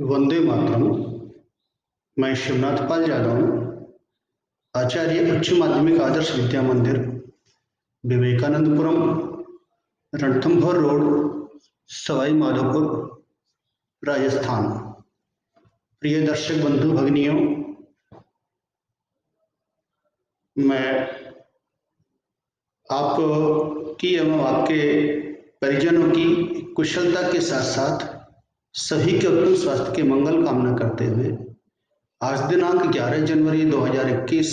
वंदे मातरम। मैं शिवनाथ पाल यादव हूँ, आचार्य उच्च माध्यमिक आदर्श विद्या मंदिर, विवेकानंदपुरम, रणथंभौर रोड, सवाई माधोपुर, राजस्थान। प्रिय दर्शक बंधु भगिनियों, मैं आपकी एवं आपके परिजनों की कुशलता के साथ साथ सभी के उत्तम स्वास्थ्य के मंगल कामना करते हुए आज दिनांक 11 जनवरी 2021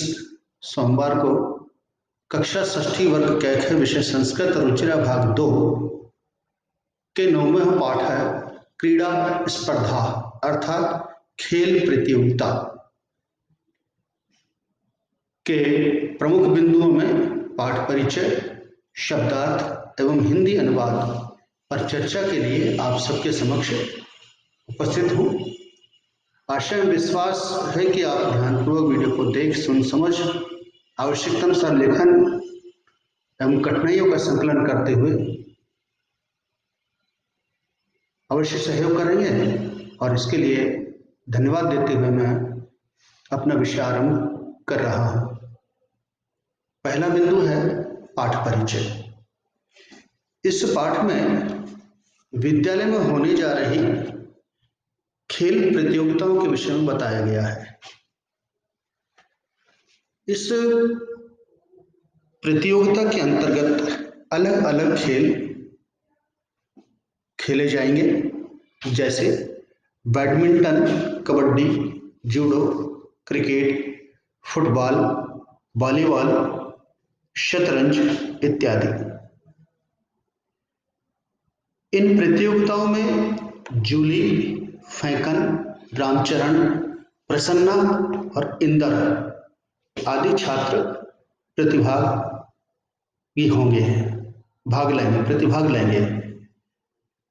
सोमवार को कक्षा षष्ठी वर्ग कैख विषय संस्कृत रुचिरा भाग 2 के 9वें पाठ है क्रीड़ा स्पर्धा अर्थात खेल प्रतियोगिता के प्रमुख बिंदुओं में पाठ परिचय, शब्दार्थ एवं हिंदी अनुवाद पर चर्चा के लिए आप सबके समक्ष उपस्थित हूँ। आशा एवं विश्वास है कि आप ध्यानपूर्वक वीडियो को देख सुन समझ आवश्यकतानुसार लेखन एवं कठिनाइयों का संकलन करते हुए अवश्य सहयोग करेंगे और इसके लिए धन्यवाद देते हुए मैं अपना विषय आरंभ कर रहा हूँ। पहला बिंदु है पाठ परिचय। इस पाठ में विद्यालय में होने जा रही खेल प्रतियोगिताओं के विषय में बताया गया है। इस प्रतियोगिता के अंतर्गत अलग अलग खेल खेले जाएंगे, जैसे badminton, kabaddi, judo, cricket, football, volleyball, शतरंज इत्यादि। इन प्रतियोगिताओं में जूली, फैंकन, रामचरण, प्रसन्ना और इंदर आदि छात्र प्रतिभागी होंगे, प्रतिभाग लेंगे।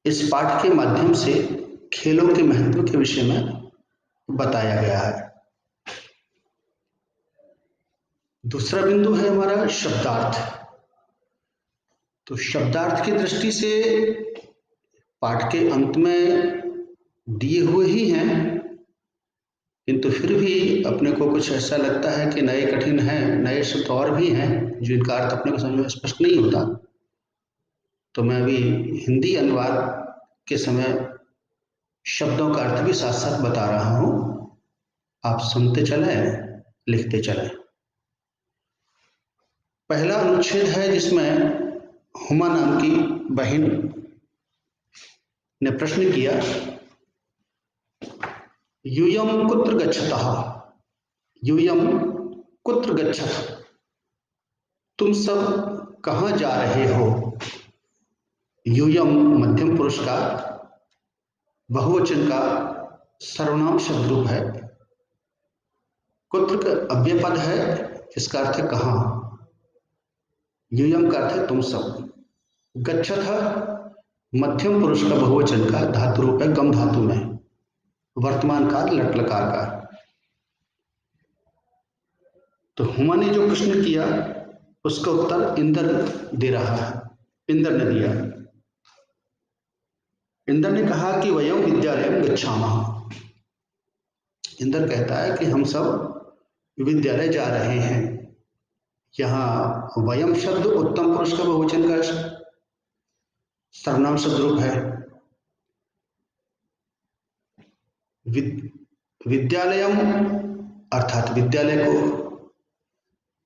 इस पाठ के माध्यम से खेलों के महत्व के विषय में बताया गया है। दूसरा बिंदु है हमारा शब्दार्थ। तो शब्दार्थ की दृष्टि से पाठ के अंत में दिए हुए ही हैं, किंतु फिर भी अपने को कुछ ऐसा लगता है कि नए कठिन हैं, नए शब्द और भी हैं जिनका अर्थ अपने को समझ में स्पष्ट नहीं होता। तो मैं अभी हिंदी अनुवाद के समय शब्दों का अर्थ भी साथ साथ बता रहा हूँ, आप सुनते चलें, लिखते चलें। पहला अनुच्छेद है जिसमें हुमा नाम की बहन ने प्रश्न किया, यूयम कुत्र गच्छतः, यूयम कुत्र गच्छत, तुम सब कहाँ जा रहे हो। यूयम मध्यम पुरुष का बहुवचन का सर्वनाम शब्द रूप है। कुत्र का अव्यय है जिसका अर्थ है कहाँ। यूयम का अर्थ है तुम सब। गच्छत मध्यम पुरुष का बहुवचन का धातु रूप है गम धातु में, वर्तमान काल लट लकार का। तो हुमा ने जो प्रश्न किया उसका उत्तर इंदर दे रहा है। इंदर ने दिया, इंदर ने कहा कि वयम विद्यालयम गच्छामः। इंदर कहता है कि हम सब विद्यालय जा रहे हैं। यहाँ वयम शब्द उत्तम पुरुष का बहुवचन का सर्वनाम शब्द रूप है। विद्यालयम अर्थात विद्यालय को,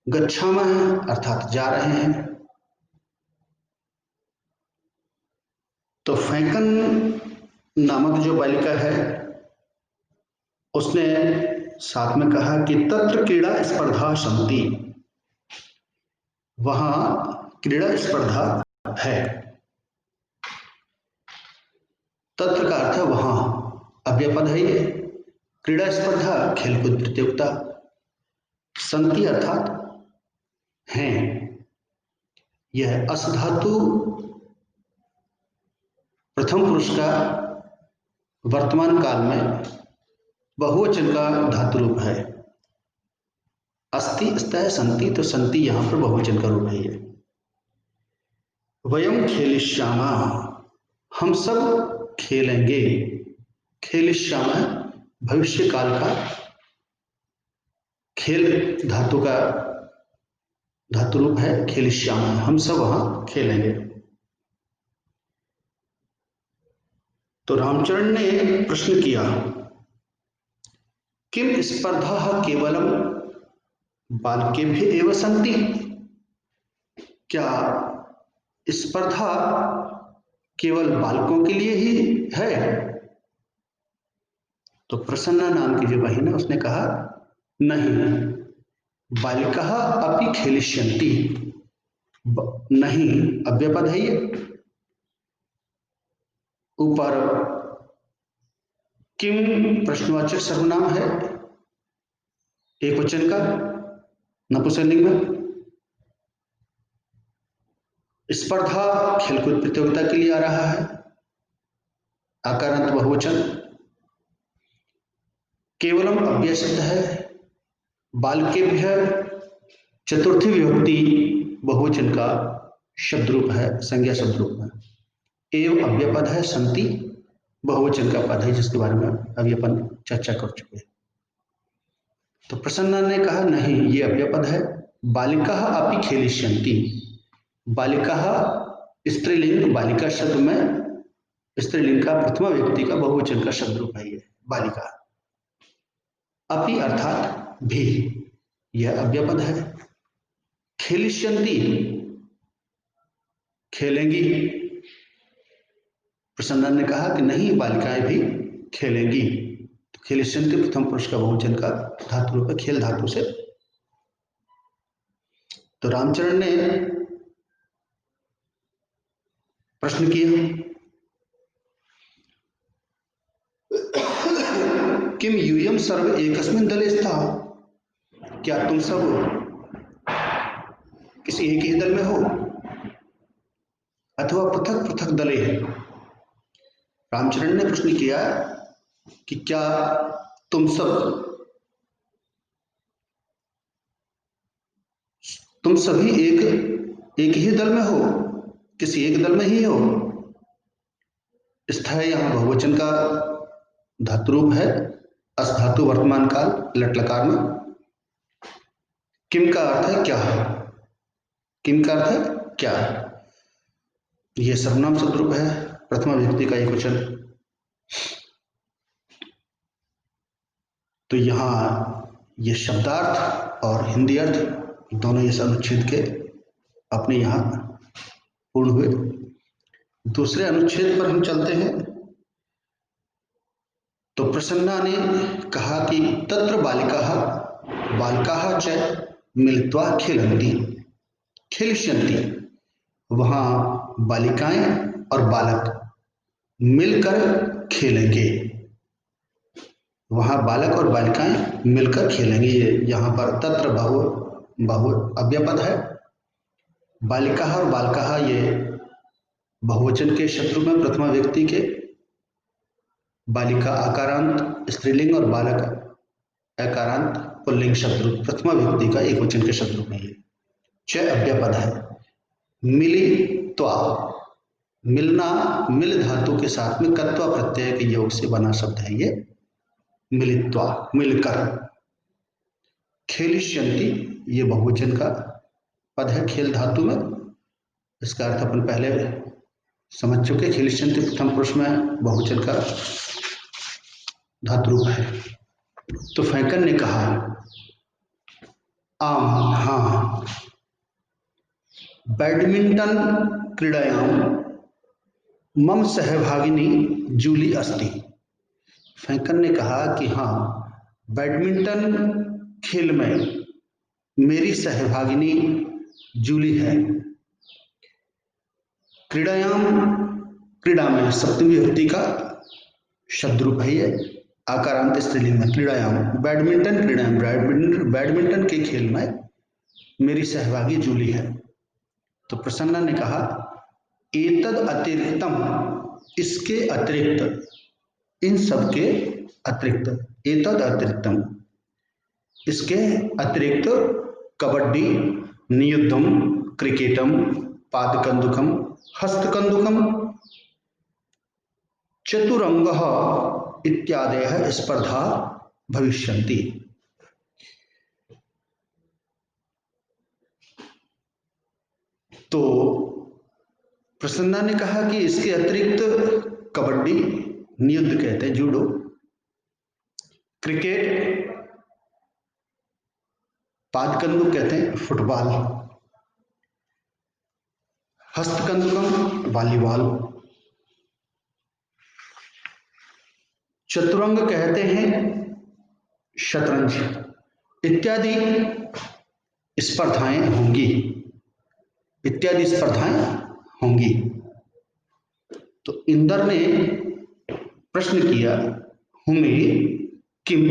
गच्छामः अर्थात जा रहे हैं। तो फैंकन नामक जो बालिका है उसने साथ में कहा कि तत्र क्रीड़ा स्पर्धा सन्ति, वहां क्रीड़ा स्पर्धा है। तत्र का अर्थ है वहां, अव्ययपद है ये। क्रीड़ा स्पर्धा खेलकूद प्रतियोगिता, सन्ति अर्थात हैं। यह अस धातु प्रथम पुरुष का वर्तमान काल में बहुवचन का धातु रूप है। अस्ति स्तः सन्ति, तो सन्ति यहां पर बहुवचन का रूप है। ये वयम खेलिष्यामः, हम सब खेलेंगे। खेलिष्यामः भविष्य काल का खेल धातु का धातु रूप है खेलिष्यामः, हम सब वहां खेलेंगे। तो रामचरण ने प्रश्न किया, किम स्पर्धा केवलम बालकेभ्य एव सन्ति, क्या स्पर्धा केवल बालकों के लिए ही है? तो प्रसन्ना नाम की जो बहन है उसने कहा नहीं, बालिकाः अपि खेलिष्यन्ति। नहीं अव्यपद है ये, ऊपर किम प्रश्नवाचक सर्वनाम है एक वचन का नपुंसकलिंग में, स्पर्धा खेलकूद प्रतियोगिता के लिए आ रहा है, आकारांत बहुवचन, केवलम अव्यय शब्द है, बालकेभ्य चतुर्थी विभक्ति बहुवचन का शब्द रूप है, संज्ञा शब्द रूप है, एवं अव्यय पद है, संति बहुवचन का पद है जिसके बारे में अभी अपन चर्चा कर चुके हैं। तो प्रसन्ना ने कहा नहीं ये अव्यय पद है, बालिकाः अपि खेलिष्यन्ति, बालिकाः स्त्रीलिंग, बालिका शब्द में स्त्रीलिंग का प्रथमा व्यक्ति का बहुवचन का शब्द रूप है ये बालिका, अपि अर्थात भी, यह अव्यय पद है, खेलिष्यन्ति खेलेंगी, प्रसन्ना ने कहा कि नहीं बालिकाएं भी खेलेंगी। तो खेलिष्यन्ति प्रथम पुरुष का बहुवचन का धातु रूप है खेल धातु से। तो रामचरण ने प्रश्न किया, किम यूयम सर्व एकस्मिन् दले स्तः, क्या तुम सब किसी एक ही दल में हो अथवा पृथक पृथक दले हैं? रामचरण ने प्रश्न किया कि क्या तुम सभी एक ही दल में हो, किसी एक दल में ही हो? स्थ यहां बहुवचन का धातु रूप है, अस धातु वर्तमान काल लट लकार में, किम का अर्थ है क्या है, किम का अर्थ है क्या है, यह सर्वनाम शब्द रूप है, प्रथमा विभक्ति का एक वचन। तो यहां ये शब्दार्थ और हिंदी अर्थ दोनों इस अनुच्छेद के अपने यहां पूर्ण हुए। दूसरे अनुच्छेद पर हम चलते हैं। तो प्रसन्ना ने कहा कि तत्र बालिकाः च मिलित्वा खेलन्ति खेलिष्यन्ति, वहां बालिकाएं और बालक मिलकर खेलेंगे, वहां बालक और बालिकाएं मिलकर खेलेंगे। यहां पर तत्र बहु अव्यय पद है, बालिकाः और बालकाः ये बहुवचन के शत्रु में प्रथमा व्यक्ति के, बालिका आकारांत स्त्रीलिंग और बालक अकारांत पुल्लिंग शब्द रूप प्रथमा व्यक्ति का एक वचन के शब्द रूप में है। च अव्यय पद है, मिलित्वा, मिलना मिल धातु के साथ में कत्वा प्रत्यय के योग से बना शब्द है ये मिलित्वा, मिलकर, खेलिष्यन्ति ये बहुवचन का पद है खेल धातु में, इसका अर्थ अपन पहले समझ चुके, खेलिष्यन्ति प्रथम पुरुष में बहुवचन का धातु रूप है। तो फैंकन ने कहा आम हाँ, बैडमिंटन क्रीडायां मम सहभागिनी जूली अस्ति, फैंकन ने कहा कि हाँ बैडमिंटन खेल में मेरी सहभागिनी जूली है। क्रीडायाम, क्रीड़ा में सप्तमी विभक्ति का शब्द रूप है ये, आकारांत स्त्रीलिंग में क्रीडायाम, बैडमिंटन क्रीडायाम, बैडमिंटन के खेल में मेरी सहभागी जूली है। तो प्रसन्ना ने कहा एतद अतिरिक्तम, इसके अतिरिक्त, इन सब के अतिरिक्त, एतद अतिरिक्तम इसके अतिरिक्त कबड्डी, नियुद्धम, क्रिकेटम, पादकंदुकम, हस्तकंदुकम, चतुरंगः इत्यादयः स्पर्धा भविष्यन्ति। तो प्रसन्ना ने कहा कि इसके अतिरिक्त कबड्डी, नियुद्ध कहते हैं जूडो, क्रिकेट, पादकंदुक कहते हैं फुटबॉल, हस्तकंदुकम वॉलीबॉल, चतुरंग कहते हैं शतरंज इत्यादि स्पर्धाएं होंगी, इत्यादि स्पर्धाएं होंगी। तो इंद्र ने प्रश्न किया, हुमे किम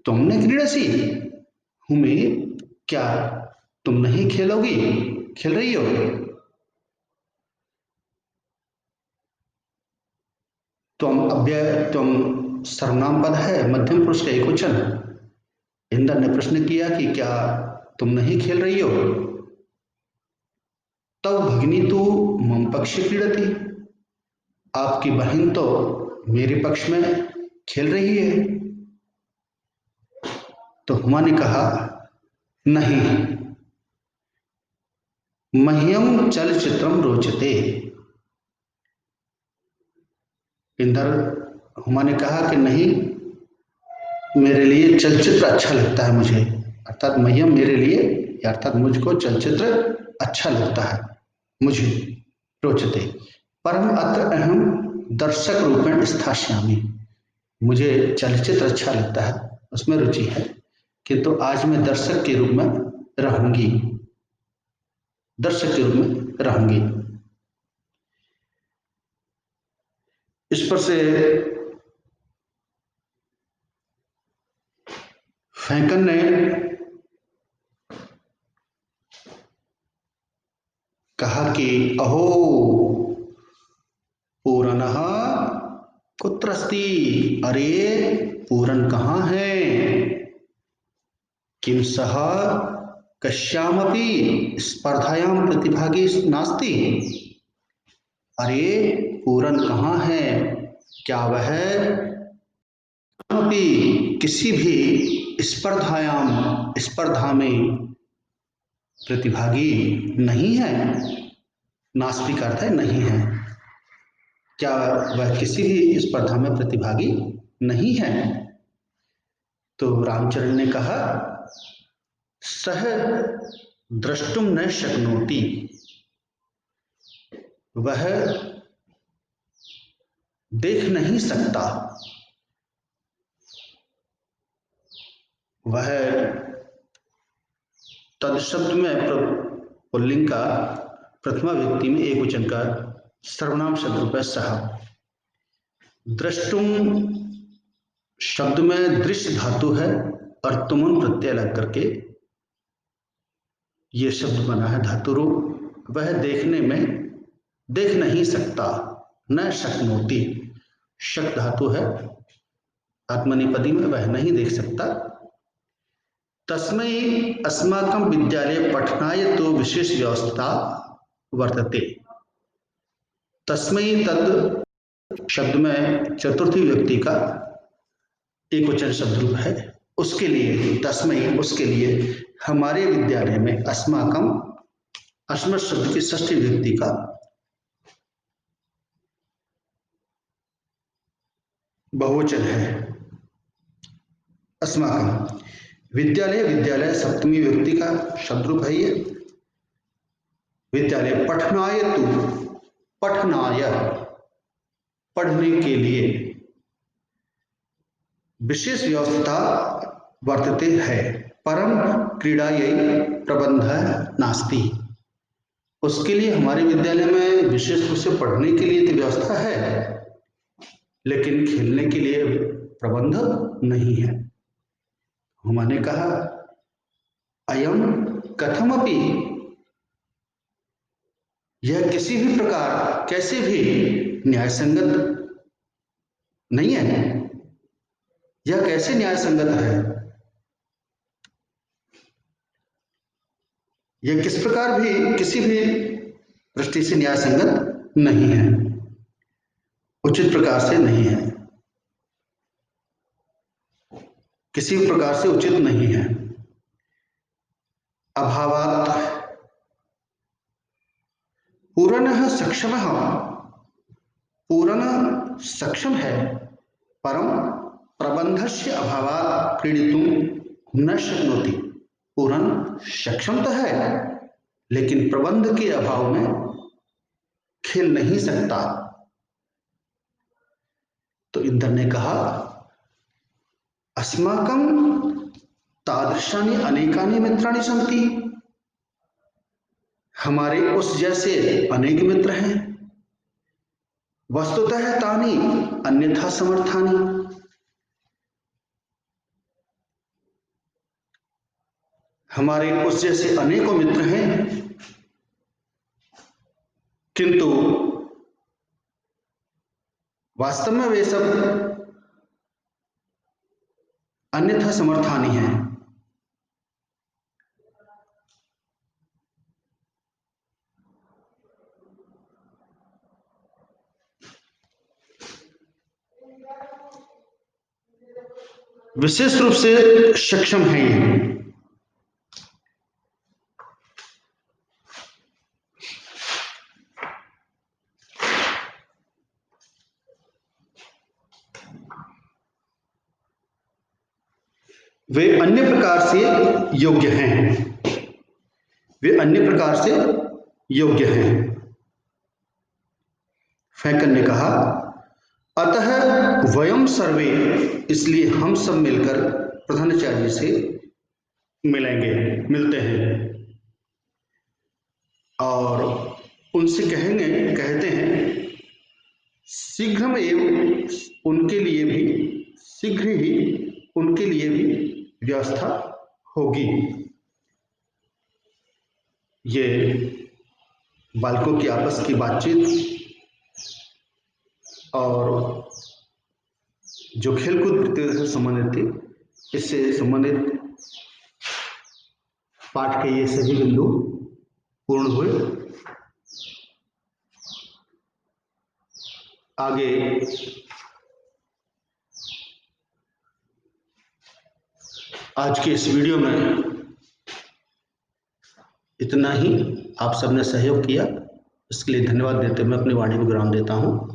तुमने क्रीडसी, हुमे क्या तुम नहीं खेलोगी, खेल रही हो? तुम अव्यय, तुम सर्वनाम पद है, मध्यम पुरुष का एकवचन। इंद्र ने प्रश्न किया कि क्या तुम नहीं खेल रही हो? तब भगिनी तू मम पक्ष क्रीडती, आपकी बहन तो मेरे पक्ष में खेल रही है। तो हुमा ने कहा, नहीं, मह्यम चलचित्रम रोचते। इंद्र, हुमा ने कहा कि नहीं, मेरे लिए चलचित्र अच्छा लगता है मुझे, अर्थात मह्यम मेरे लिए, अर्थात मुझको चलचित्र अच्छा लगता है, मुझे रोचते। परम अत्र अहम दर्शक रूपेण स्थास्यामि, मुझे चलचित्र अच्छा लगता है, उसमें रुचि है, किंतु आज मैं दर्शक के रूप में रहूंगी, दर्शक के रूप में रहूंगी। इस पर से फैंकन ने कहा कि अहो पूरनः कुत्र अस्ति, अरे पूरन कहाँ है? किम सह कस्यामपि स्पर्धायां प्रतिभागी नास्ति, अरे पूरन कहाँ है? क्या वह किसी भी स्पर्धा में प्रतिभागी नहीं है? नास्ति का अर्थ है नहीं है, क्या वह किसी भी स्पर्धा में प्रतिभागी नहीं है? तो रामचरण ने कहा, सह द्रष्टुम न शक्नोति, वह देख नहीं सकता, वह तद शब्द में पुल्लिंग का प्रथमा व्यक्ति में एक वचन का सर्वनाम शब्द रूप है सह। द्रष्टुम शब्द में दृश्य धातु है और तुमन प्रत्यय लग करके ये शब्द बना है धातु रूप। वह देखने में देख नहीं सकता, न शक्नोति, शक धातु है आत्मनिपदी में, वह नहीं देख सकता। तस्मै अस्माकं विद्यालये पठनाय तो विशेष व्यवस्था वर्तते। तस्मै तद शब्द में चतुर्थी व्यक्ति का एक वचन शब्द रूप है, उसके लिए, तस्मै उसके लिए, हमारे विद्यालय में, अस्माकं अस्मत् शब्द की षष्ठी व्यक्ति का बहुवचन है अस्माकं। विद्यालय, विद्यालय सप्तमी व्यक्ति का शब्द रूप है ये। विद्यालय, पठनाय तु, पठनाय पढ़ने के लिए, विशेष व्यवस्था वर्तते है, परम क्रीडायै प्रबंध नास्ति, उसके लिए हमारे विद्यालय में विशेष रूप से पढ़ने के लिए तो व्यवस्था है, लेकिन खेलने के लिए प्रबंध नहीं है। हमने कहा, अयम कथमपि, यह किसी भी प्रकार, कैसे भी न्याय संगत नहीं है, यह कैसे न्याय संगत है, यह किस प्रकार भी, किसी भी दृष्टि से न्याय संगत नहीं है, उचित प्रकार से नहीं है। किसी भी प्रकार से उचित नहीं है। अभावात् पूर्णः सक्षमः, पूर्ण सक्षम है, परम प्रबंधस्य अभावात् क्रीडितुं न शक्नोति। पूर्ण सक्षम तो है लेकिन प्रबंध के अभाव में खेल नहीं सकता। तो इंद्र ने कहा, अस्माकं तादृशानि अनेकानि मित्राणि सन्ति, हमारे उस जैसे अनेक मित्र हैं। वस्तुतः तानि अन्यथा समर्थानि, हमारे उस जैसे अनेकों मित्र हैं, किंतु वास्तव में वे सब अन्यथा समर्थानी हैं। विशेष रूप से सक्षम है ये। वे अन्य प्रकार से योग्य हैं, वे अन्य प्रकार से योग्य हैं। फैकन ने कहा, अतः वयम सर्वे, इसलिए हम सब मिलकर प्रधानाचार्य से मिलते हैं और उनसे कहते हैं शीघ्र ही उनके लिए भी व्यवस्था होगी। ये बालकों की आपस की बातचीत और जो खेलकूद प्रतियोगिता से संबंधित थी, इससे संबंधित पाठ के ये सभी बिंदु पूर्ण हुए। आगे आज के इस वीडियो में इतना ही। आप सबने सहयोग किया, इसके लिए धन्यवाद देते मैं अपनी वाणी को विराम देता हूँ।